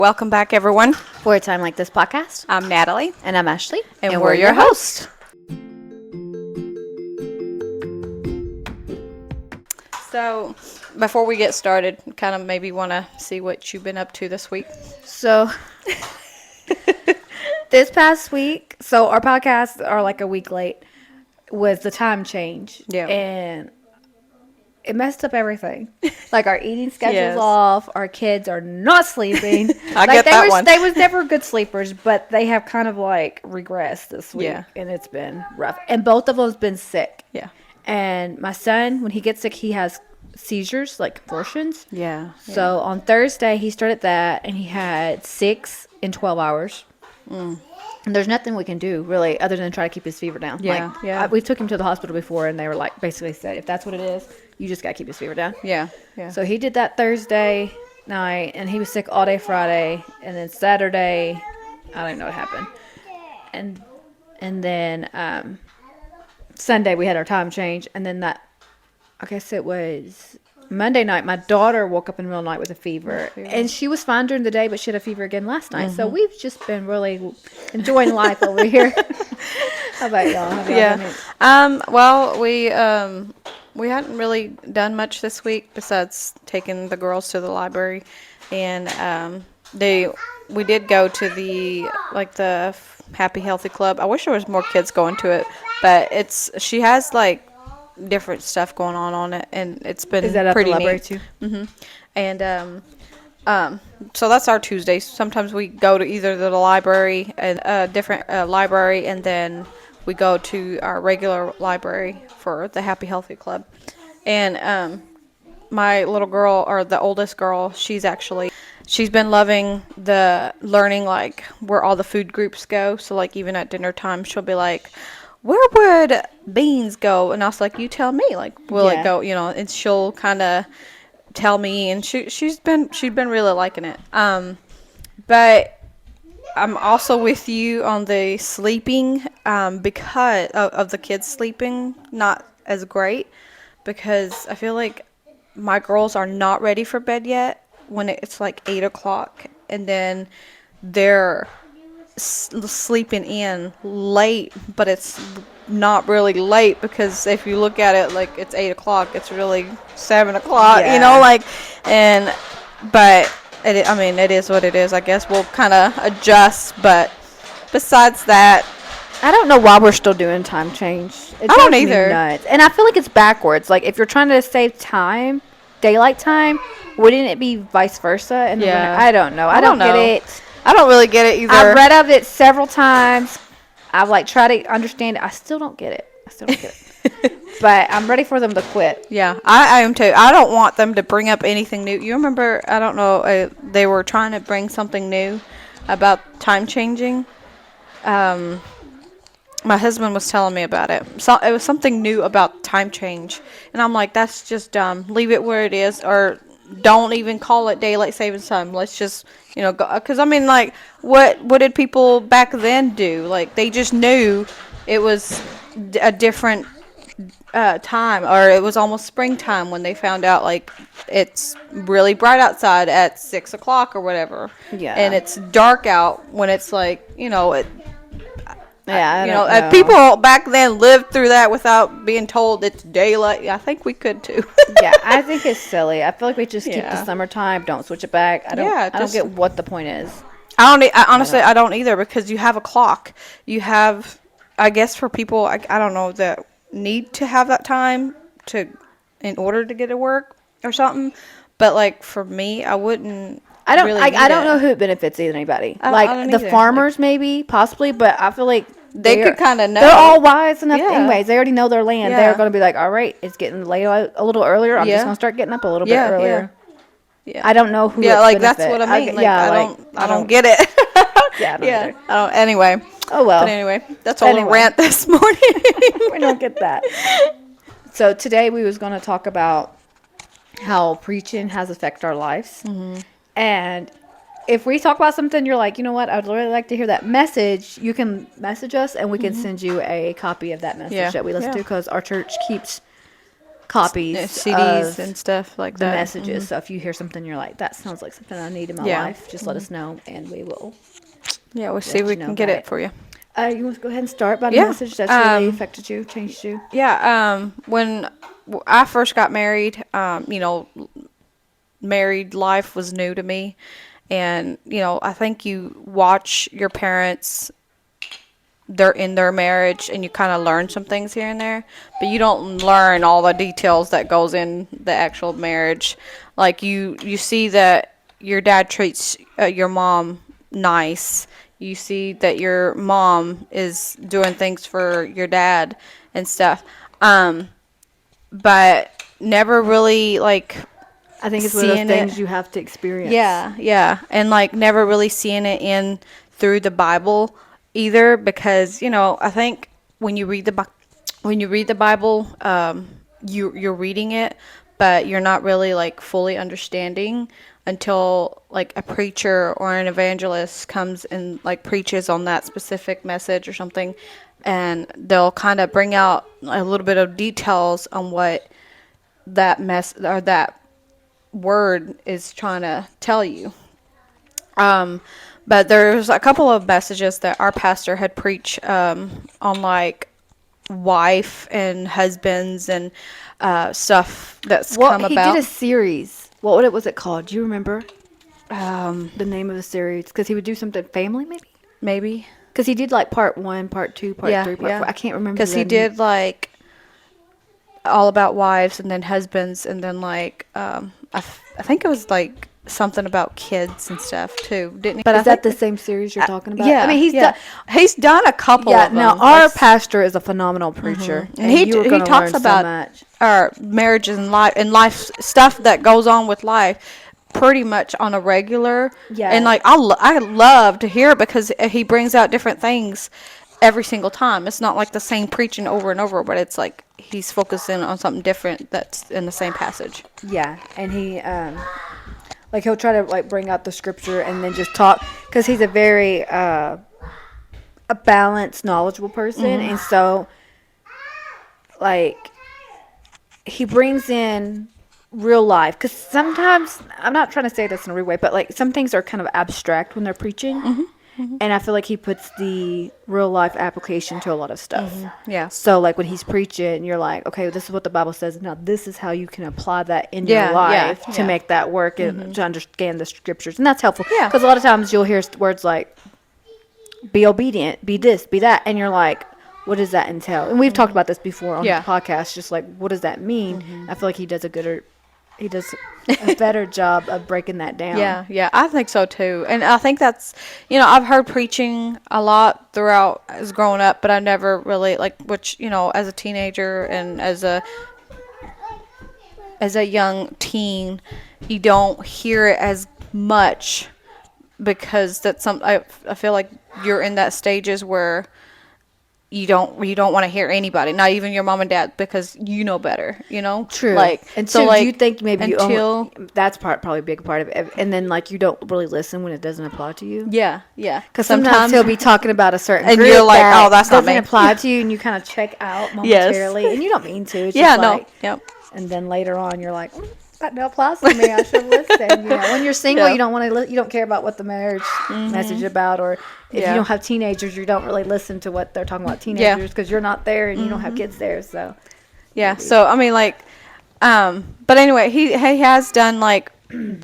Welcome back, everyone. For a Time Like This podcast. I'm Natalie. And I'm Ashley. And we're your hosts. So, before we get started, kind of maybe want to see what you've been up to this week. So, this past week, so our podcasts are like a week late, was the time change. Yeah. And it messed up everything. Like our eating schedule's Yes. off. Our kids are not sleeping. I like get that one. They was never good sleepers, but they have kind of like regressed this week. Yeah. And it's been rough. And both of them's been sick. Yeah. And my son, when he gets sick, he has seizures, like convulsions. Yeah. So on Thursday, he started that, and he had 6 in 12 hours. And there's nothing we can do, really, other than try to keep his fever down. Yeah, yeah. We took him to the hospital before, and they were like, basically said, if that's what it is, you just got to keep his fever down. Yeah. Yeah. So he did that Thursday night, and he was sick all day Friday, and then Saturday, I don't even know what happened. And then Sunday, we had our time change, and then I guess it was Monday night, my daughter woke up in the middle of the night with a fever. And she was fine during the day, but she had a fever again last night. So we've just been really enjoying life over here. How about y'all? Have y'all done it? Well, we hadn't really done much this week besides taking the girls to the library, and we did go to the Happy Healthy Club. I wish there was more kids going to it, but she has like different stuff going on it, and it's been Is that at pretty the library neat too? Mm-hmm. And so that's our Tuesdays. Sometimes we go to either the library and a different library, and then we go to our regular library for the Happy Healthy Club. And my little girl, or the oldest girl, she's been loving the learning, like where all the food groups go. So like even at dinner time, she'll be like, where would beans go? And I was like, you tell me, like, will it go, and she'll kind of tell me, and she's been really liking it. But I'm also with you on the sleeping, because of the kids sleeping not as great, because I feel like my girls are not ready for bed yet when it's like 8 o'clock, and then they're sleeping in late, but it's not really late, because if you look at it like it's 8 o'clock, it's really 7 o'clock, but it is what it is. I guess we'll kind of adjust, but besides that, I don't know why we're still doing time change. It I don't drives me either. nuts. And I feel like it's backwards. Like, if you're trying to save time, daylight time, wouldn't it be vice versa? And I don't know. I don't get it. I don't really get it either. I've read of it several times. I've tried to understand it. I still don't get it. But I'm ready for them to quit. Yeah, I am too. I don't want them to bring up anything new. You remember, I don't know, they were trying to bring something new about time changing. My husband was telling me about it. So it was something new about time change. And I'm like, that's just dumb. Leave it where it is, or don't even call it daylight savings time. Let's just, go. Because, what did people back then do? Like, they just knew it was a different time, or it was almost springtime when they found out, like, it's really bright outside at 6 o'clock or whatever. Yeah. And it's dark out when it's like, I don't know. People back then lived through that without being told it's daylight. I think we could too. Yeah, I think it's silly. I feel like we just keep the summertime, don't switch it back. I don't get what the point is. Honestly, I don't either, because you have a clock. You have, I guess, for people, I don't know, that need to have that time in order to get to work or something. But like for me, I wouldn't. I don't know who it benefits anybody. I don't the either. farmers, maybe, possibly, but I feel like they could kind of know. They're all wise enough Yeah. anyways. They already know their land. Yeah. They're going to be like, all right, it's getting late a little earlier. I'm just going to start getting up a little bit earlier. Yeah. I don't know who. Yeah, it's that's benefit. what I mean. I don't get it. it. Yeah, I don't. Anyway. Oh well. But anyway, that's all the rant this morning. We don't get that. So today we was going to talk about how preaching has affected our lives, and if we talk about something, you're like, you know what, I'd really like to hear that message, you can message us and we can send you a copy of that message that we listen to, because our church keeps copies CDs of and stuff like the that. messages. So if you hear something, you're like, that sounds like something I need in my Yeah. life. Just let us know, and we will Yeah, we'll see if let we you know can get about it for you. You want to go ahead and start about a Yeah. message that's really affected you, changed you? Yeah. When I first got married, married life was new to me. And, I think you watch your parents, they're in their marriage, and you kind of learn some things here and there, but you don't learn all the details that goes in the actual marriage. Like you see that your dad treats your mom nice. You see that your mom is doing things for your dad and stuff. But never really like I think it's one of those seeing things it. you have to experience. Yeah, and like never really seeing it in through the Bible either, because I think when you read the Bible, you're reading it, but you're not really like fully understanding until like a preacher or an evangelist comes and like preaches on that specific message or something, and they'll kind of bring out a little bit of details on what that mess or that word is trying to tell you. But there's a couple of messages that our pastor had preached on like wife and husbands and stuff that's Well, come he did about. a series. What was it called? Do you remember Um, the name of the series? Because he would do something family, maybe. maybe. Because he did like part 1, part 2, part Yeah, 3, part 4. I can't remember. because he did like all about wives and then husbands and then like I think it was like something about kids and stuff too, didn't he? But Is I that think the same series you're talking about? yeah, I mean, he's done a couple Yeah. of Now them. our Like, pastor is a phenomenal preacher, and he you are going to talks learn about so much. our marriages and life stuff that goes on with life pretty much on a regular. Yeah. And like I love to hear it because he brings out different things every single time. It's not like the same preaching over and over, but it's like he's focusing on something different that's in the same passage. Yeah, and he like he'll try to like bring out the scripture and then just talk because he's a very a balanced, knowledgeable person, and so like he brings in real life because sometimes I'm not trying to say this in a rude way, but like some things are kind of abstract when they're preaching. And I feel like he puts the real life application to a lot of stuff. Yeah. So like when he's preaching, you're like, okay, this is what the Bible says. Now this is how you can apply that in Yeah, your life yeah, to yeah. make that work and to understand the scriptures. And that's helpful. Yeah. Because a lot of times you'll hear words like, be obedient, be this, be that. And you're like, what does that entail? And we've talked about this before on Yeah. the podcast. Just like, what does that mean? I feel like he does a better job of breaking that down. Yeah, I think so too. And I think that's, I've heard preaching a lot throughout as growing up, but I never really like, which, as a teenager and as a young teen, you don't hear it as much because I feel like you're in that stages where you don't want to hear anybody, not even your mom and dad, because you know better, True. Like, And so so like do you think maybe until that's probably a big part of it. And then like you don't really listen when it doesn't apply to you. yeah, Because sometimes he'll be talking about a certain And group you're like, that oh, that's not doesn't me. apply to you, and you kind of check out momentarily, and you don't mean to. It's yeah, just no, like, yep. and then later on, you're like, that no applies to me. I should listen. When you're single, Yeah. you don't want to. You don't care about what the marriage message is about, or if Yeah. you don't have teenagers, you don't really listen to what they're talking about teenagers because you're not there and you don't have kids there. So Yeah, so I mean, like, but anyway, he has done like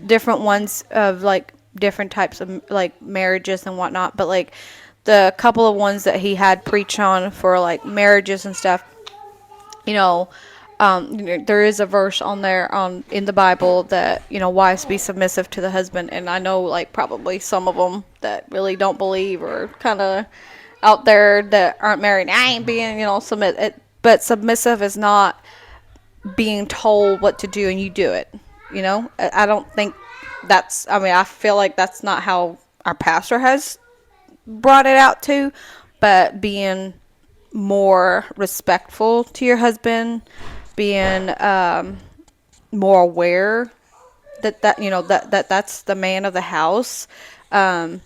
different ones of like different types of like marriages and whatnot. But like the couple of ones that he had preached on for like marriages and stuff, there is a verse on there in the Bible that wives be submissive to the husband, and I know like probably some of them that really don't believe or kind of out there that aren't married. I ain't being but submissive is not being told what to do and you do it. I don't think that's. I mean, I feel like that's not how our pastor has brought it out to, but being more respectful to your husband, being more aware that's the man of the house. well,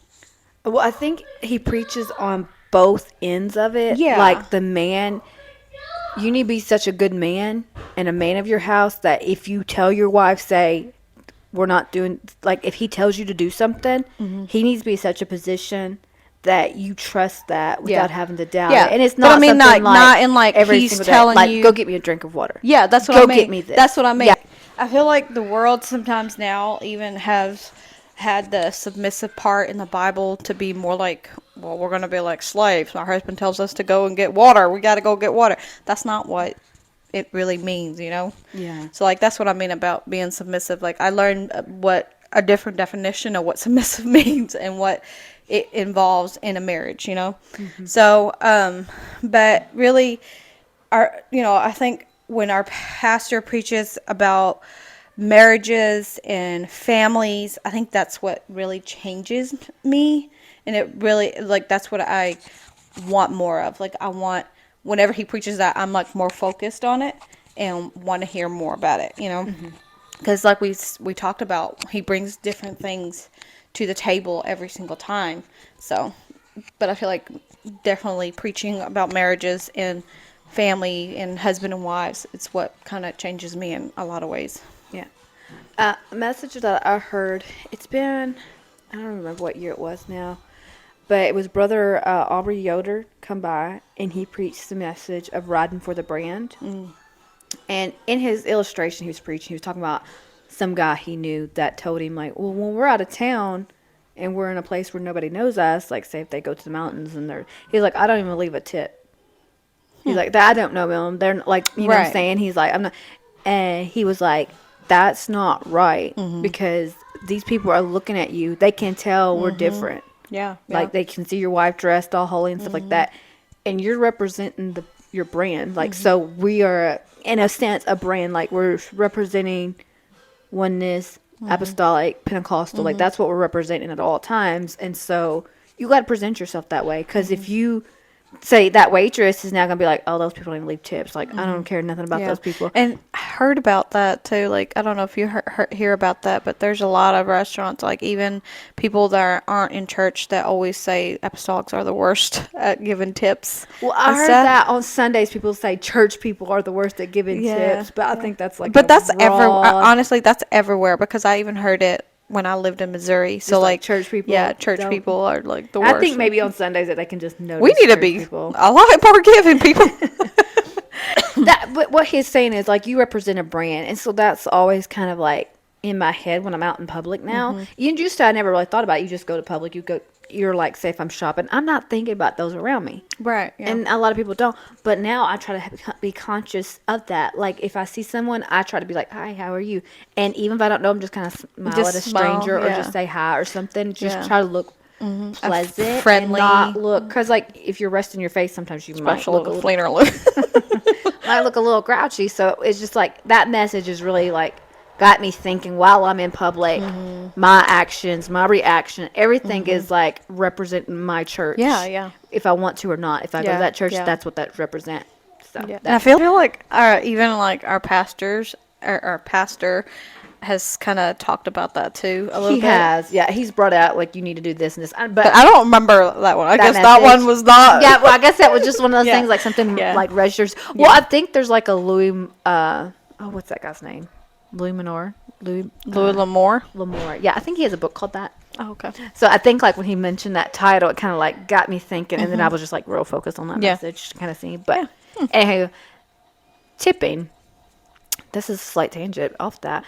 I think he preaches on both ends of it. Yeah. Like the man, You need to be such a good man and a man of your house that if you tell your wife, say, we're not doing, like, if he tells you to do something, he needs to be in such a position that you trust that Yeah. without having to doubt Yeah. it. And it's But I not mean, something not in like every he's single day, telling like, go you. get me a drink of water. Yeah, that's what I Go mean. get me this. That's what I mean. Yeah. I feel like the world sometimes now even has had the submissive part in the Bible to be more like, well, we're going to be like slaves. Our husband tells us to go and get water. We got to go get water. That's not what it really means, you know? Yeah. So, like, that's what I mean about being submissive. Like, I learned what a different definition of what submissive means and what it involves in a marriage, you know? So, but really, I think when our pastor preaches about marriages and families, I think that's what really changes me. And it really, like, that's what I want more of. Like, I want, whenever he preaches that, I'm like more focused on it and want to hear more about it, you know? Because, like we talked about, he brings different things to the table every single time. So, but I feel like definitely preaching about marriages and family and husband and wives, it's what kind of changes me in a lot of ways. Yeah. A message that I heard, it's been, I don't remember what year it was now, but it was Brother Aubrey Yoder come by, and he preached the message of riding for the brand. And in his illustration he was preaching, he was talking about some guy he knew that told him, like, well, when we're out of town and we're in a place where nobody knows us, like, say if they go to the mountains and he's like, I don't even leave a tip. He's like, I don't know them. They're like, you know what I'm Right. saying? He's like, I'm not. And he was like, that's not right because these people are looking at you. They can tell we're different. Yeah. Like, they can see your wife dressed all holy and stuff like that. And you're representing your brand. Like, so we are, in a sense, a brand. Like, we're representing oneness, apostolic, Pentecostal. Like, that's what we're representing at all times. And so you got to present yourself that way. Because if you say that waitress is now going to be like, oh, those people don't even leave tips. Like, I don't care nothing about those people. And I heard about that too. Like, I don't know if you hear about that, but there's a lot of restaurants, like even people that aren't in church, that always say apostolics are the worst at giving tips. Well, I and heard stuff. that on Sundays people say church people are the worst at giving Yeah. tips, but I think that's like But that's broad, honestly, that's everywhere because I even heard it when I lived in Missouri. So like like church people yeah, church don't- people are like the worst. I think maybe on Sundays that they can just notice we need to church be people. a lot more giving people. But what he's saying is, like, you represent a brand, and so that's always kind of like in my head when I'm out in public now. You used to, I never really thought about it. You just go to public, you're like, say if I'm shopping, I'm not thinking about those around me. Right. Yeah. And a lot of people don't. But now I try to be conscious of that. Like, if I see someone, I try to be like, hi, how are you? And even if I don't know, I'm just kind of smile Just at a smile, stranger or yeah. just say hi or something. Just Yeah. try to look pleasant friendly. and not look. Because, like, if you're resting your face, sometimes you might Special look a little little, fleener. might look a little grouchy. So it's just like that message is really like got me thinking while I'm in public, my actions, my reaction, everything is like representing my church. Yeah, yeah. If I want to or not. If I go to Yeah, that church, yeah. that's what that represents. So Yeah. And I feel like even like our pastors, our pastor has kind of talked about that too a little he bit. has. Yeah, he's brought out like you need to do this and this. But I don't remember that one. I That guess that message. one was not. Yeah, well, I guess that was just one of those Yeah. things, like something Yeah. like registers. Well, I think there's like a Louis, what's that guy's name? Louis Minor? Louis Lamore. L'Amour. Yeah, I think he has a book called that. Oh, okay. So I think like when he mentioned that title, it kind of like got me thinking, and then I was just like real focused on that Yeah. message, kind of seeing. But anyway, tipping. This is a slight tangent off that,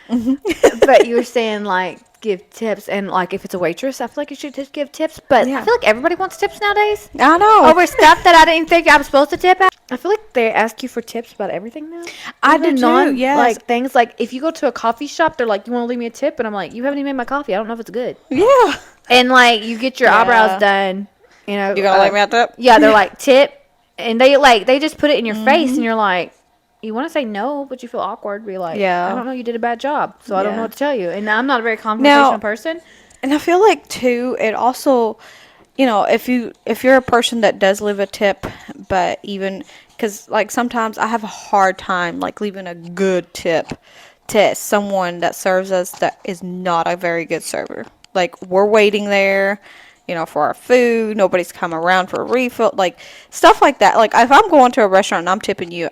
but you were saying like give tips, and like if it's a waitress, I feel like you should just give tips. But Yeah. I feel like everybody wants tips nowadays. I know. Over stuff that I didn't think I'm supposed to tip at. I feel like they ask you for tips about everything now. I Even do too, yes. Like things like if you go to a coffee shop, they're like, "You want to leave me a tip?" And I'm like, "You haven't even made my coffee. I don't know if it's good." Yeah. And like you get your Yeah. eyebrows done, you know. You gonna let me out that? Yeah, they're like tip, and they just put it in your face, and you're like, you want to say no, but you feel awkward. Be like, Yeah. I don't know, you did a bad job, so I don't Yeah. know what to tell you. And I'm not a very confrontational Now- person. And I feel like too, it also, if you're a person that does leave a tip, but even because like sometimes I have a hard time like leaving a good tip to someone that serves us that is not a very good server. Like we're waiting there, for our food. Nobody's come around for a refill, like stuff like that. Like if I'm going to a restaurant and I'm tipping you,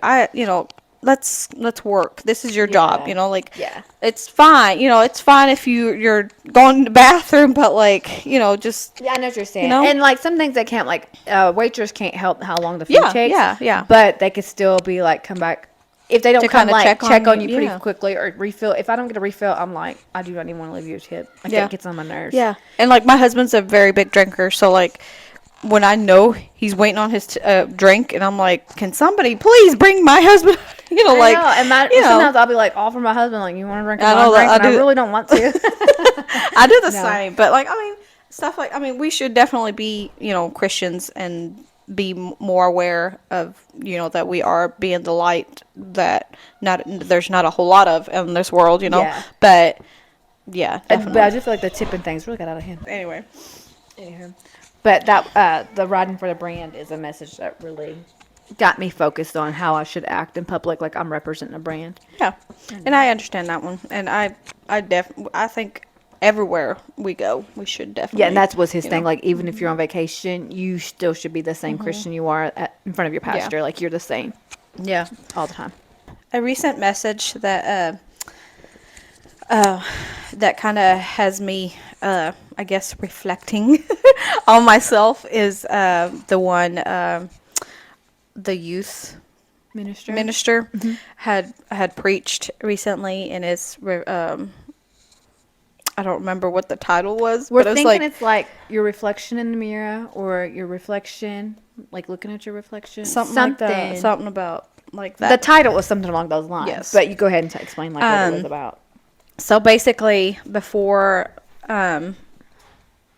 let's work. This is your job, Yeah. like Yeah. it's fine. It's fine if you're going to the bathroom, but like, just Yeah, I know what you're you saying. know. And like some things they can't, like waitress can't help how long the food Yeah, takes. yeah, yeah. But they could still be like come back if they don't To come kinda like check check on on you, you pretty yeah. quickly or refill. If I don't get a refill, I'm like I do not even want to leave you a tip. Like Yeah. that gets on my nerves. Yeah. And like my husband's a very big drinker, so like when I know he's waiting on his drink, and I'm like, can somebody please bring my husband? I Like, know, and sometimes I'll be like offer my husband like you want to drink a I know long drink, that and I really don't want to. I do the No. same, but like, stuff like, we should definitely be, Christians and be more aware of, that we are being the light that there's not a whole lot of in this world, Yeah. but yeah, But I definitely. just feel like the tipping things really got out of hand. Anyway, Anywho. But that the riding for the brand is a message that really got me focused on how I should act in public, like I'm representing a brand. yeah, and I understand that one, and I think everywhere we go, we should definitely. Yeah, and that's was his thing. know. Like even if you're on vacation, you still should be the same Christian you are in front of your pastor. Like you're the same Yeah. all the time. A recent message that kind of has me, I guess, reflecting on myself is the one, the youth Minister. minister had preached recently, and I don't remember what the title was, We're but it's thinking like it's like your reflection in the mirror or your reflection, like looking at your reflection. something like that, something about like that. The title was something along those lines. Yes. But you go ahead and explain like what it was about. So basically, before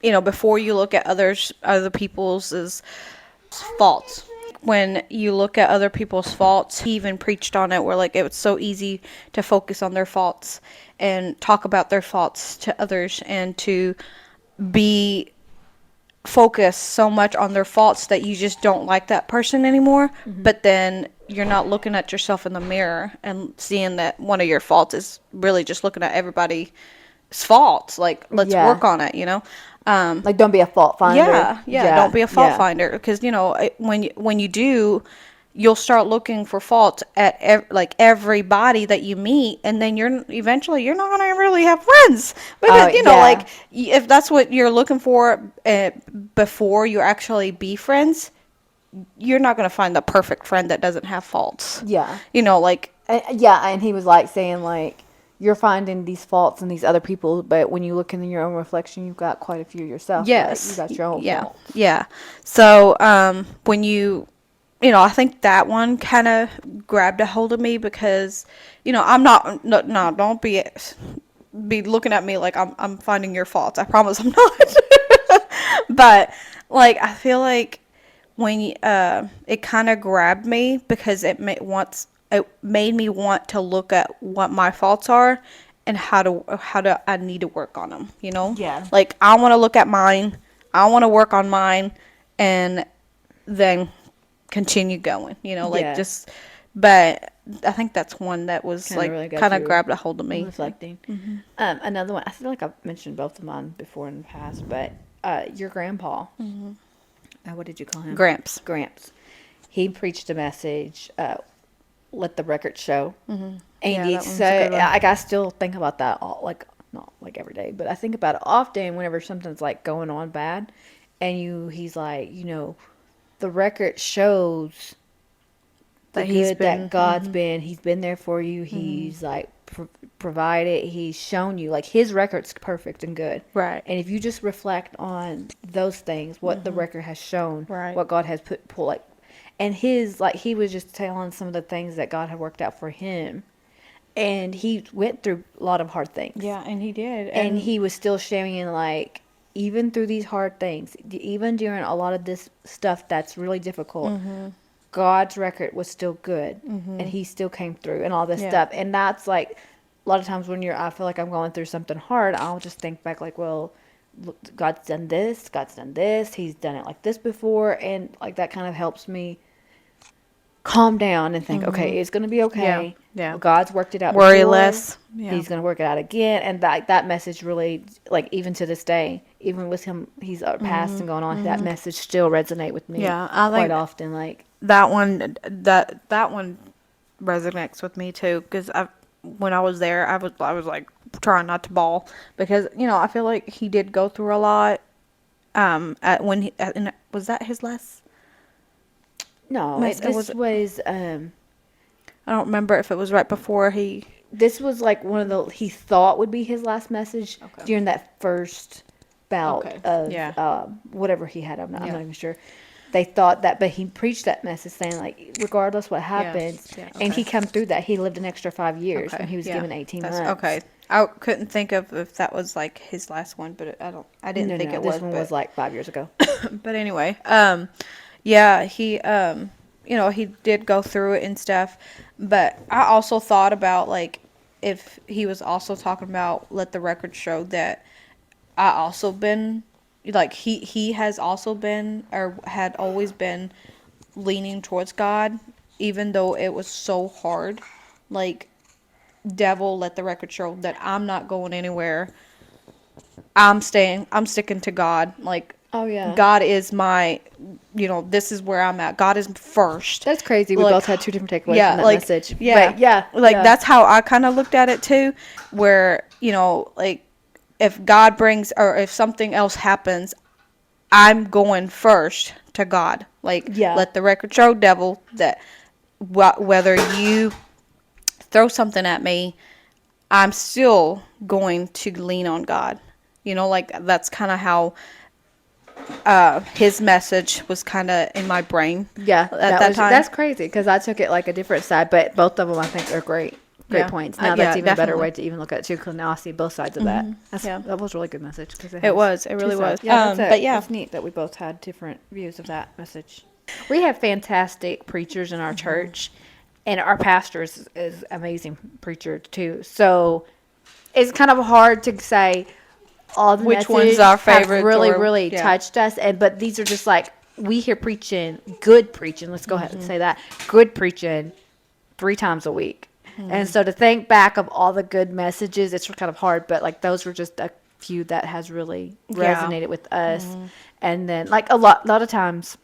before you look at other people's faults, when you look at other people's faults, he even preached on it, where like it was so easy to focus on their faults and talk about their faults to others, and to be focused so much on their faults that you just don't like that person anymore. But then you're not looking at yourself in the mirror and seeing that one of your faults is really just looking at everybody's faults. Like, let's Yeah. work on it, Like don't be a fault finder. yeah, don't be a fault finder, because when you do, you'll start looking for faults at everybody that you meet, and then eventually you're not gonna really have friends, because yeah. like if that's what you're looking for before you actually be friends, you're not gonna find the perfect friend that doesn't have faults. Yeah. Like Yeah, and he was like saying like you're finding these faults in these other people, but when you look in your own reflection, you've got quite a few yourself. yes, Like, you got your own yeah, faults. yeah. So when I think that one kind of grabbed a hold of me, because I'm not, no, don't be looking at me like I'm finding your faults. I promise I'm not. But like I feel like when it kind of grabbed me, because it made me want to look at what my faults are, and how to I need to work on them. Yeah. Like I want to look at mine. I want to work on mine, and then continue going. Like Yeah. just. But I think that's one that was Kinda like really got kind of you grabbed a hold of me. Reflecting. Another one. I feel like I've mentioned both of mine before in the past, but your grandpa. What did you call him? Gramps. Gramps. He preached a message. Let the record show. And Yeah, he that one's a said, good one. like, I still think about that like not like every day, but I think about it often whenever something's like going on bad, and he's like, the record shows the That he's good been- that God's he's been there for you. He's like provided. He's shown you like his record's perfect and good. Right. And if you just reflect on those things, what the record has shown, Right. what God has pull like, and his like he was just telling some of the things that God had worked out for him, and he went through a lot of hard things. Yeah, and he did. And he was still sharing like even through these hard things, even during a lot of this stuff that's really difficult. God's record was still good, and he still came through and all this Yeah. stuff. And that's like a lot of times when I feel like I'm going through something hard, I'll just think back like, well, look, God's done this, he's done it like this before, and like that kind of helps me calm down and think, okay, it's going to be okay. Yeah. God's worked it out Worry before. less. Yeah. He's going to work it out again. And that message really, like, even to this day, even with him, he's passed and gone on, that message still resonate with me Yeah, I quite think often. Like, that one resonates with me too, because when I was there, I was like trying not to bawl, because I feel like he did go through a lot. Was that his last? no, Miss- it was- I don't remember if it was right before he. this was like one of the, he thought would be his last message Okay. during that first bout Okay, of yeah. whatever he had. I'm not Yeah. even sure. They thought that, but he preached that message saying, like, regardless what happens, Yeah, and he okay. come through that. He lived an extra 5 years Okay, when he was yeah, given 18 that's months. okay. I couldn't think of if that was like his last one, but I didn't No, think no, it this was. one But was like 5 years ago. but anyway, yeah, he, he did go through it and stuff. But I also thought about, like, if he was also talking about, let the record show that I also been, like, he has also been, or had always been, leaning towards God, even though it was so hard. Like, devil, let the record show that I'm not going anywhere. I'm sticking to God. Like, Oh, yeah. God is my, this is where I'm at. God is first. That's crazy. We Like, both had two different takeaways yeah, from that like, message. yeah, But yeah. like, yeah. that's how I kind of looked at it too, where, like, if God brings, or if something else happens, I'm going first to God. Like, Yeah. let the record show, devil, that whether you throw something at me, I'm still going to lean on God. Like, that's kind of how his message was kind of in my brain. Yeah, At that time. that's crazy because I took it like a different side, but both of them I think are great Yeah. points. Now Yeah, that's even a better definitely. way to even look at it too, because now I see both sides of that. Yeah. That was a really good message. Cause It was. It really was. Yeah, But yeah. it's neat that we both had different views of that message. We have fantastic preachers in our church, and our pastor is amazing preacher too. So it's kind of hard to say all the Which one's messages our have favorite really, or- really yeah. touched us. But these are just like, we hear preaching, good preaching. Let's go ahead and say that. Good preaching 3 times a week. And so to think back of all the good messages, it's kind of hard, but like those were just a few that has really Yeah. resonated with us. And then like a lot of times,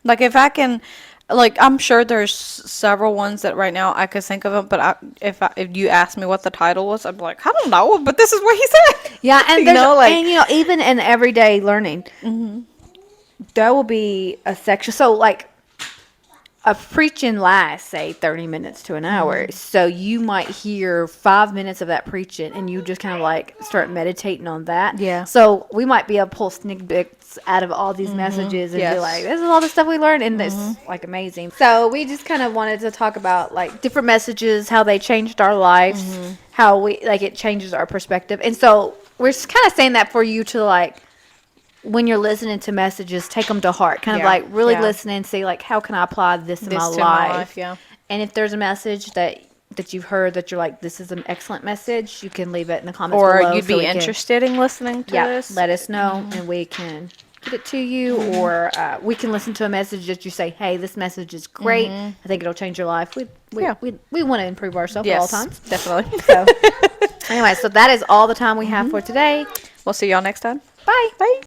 Like, if I can, like, I'm sure there's several ones that right now I could think of them, but if you ask me what the title was, I'd be like, I don't know, but this is what he said. yeah, and You there's, know, like- and even in everyday learning, there will be a section. So like a preaching lasts, say, 30 minutes to an hour. So you might hear 5 minutes of that preaching and you just kind of like start meditating on that. Yeah. So we might be able to pull snippets out of all these messages and be Yes. like, this is all the stuff we learned, and this like amazing. So we just kind of wanted to talk about like different messages, how they changed our lives, how we like it changes our perspective. And so we're just kind of saying that for you to like, when you're listening to messages, take them to heart. Kind of Yeah, like really yeah. listen and see like, how can I apply this in This my to life? my life, yeah. And if there's a message that you've heard that you're like, this is an excellent message, you can leave it in the comments Or below. you'd so be we can- interested in listening to yeah, this. let us know and we can get it to you, or we can listen to a message that you say, hey, this message is great. I think it'll change your life. Yeah. We want to improve ourselves Yes, at all times. definitely. So anyway, so that is all the time we have for today. We'll see y'all next time. Bye. Bye.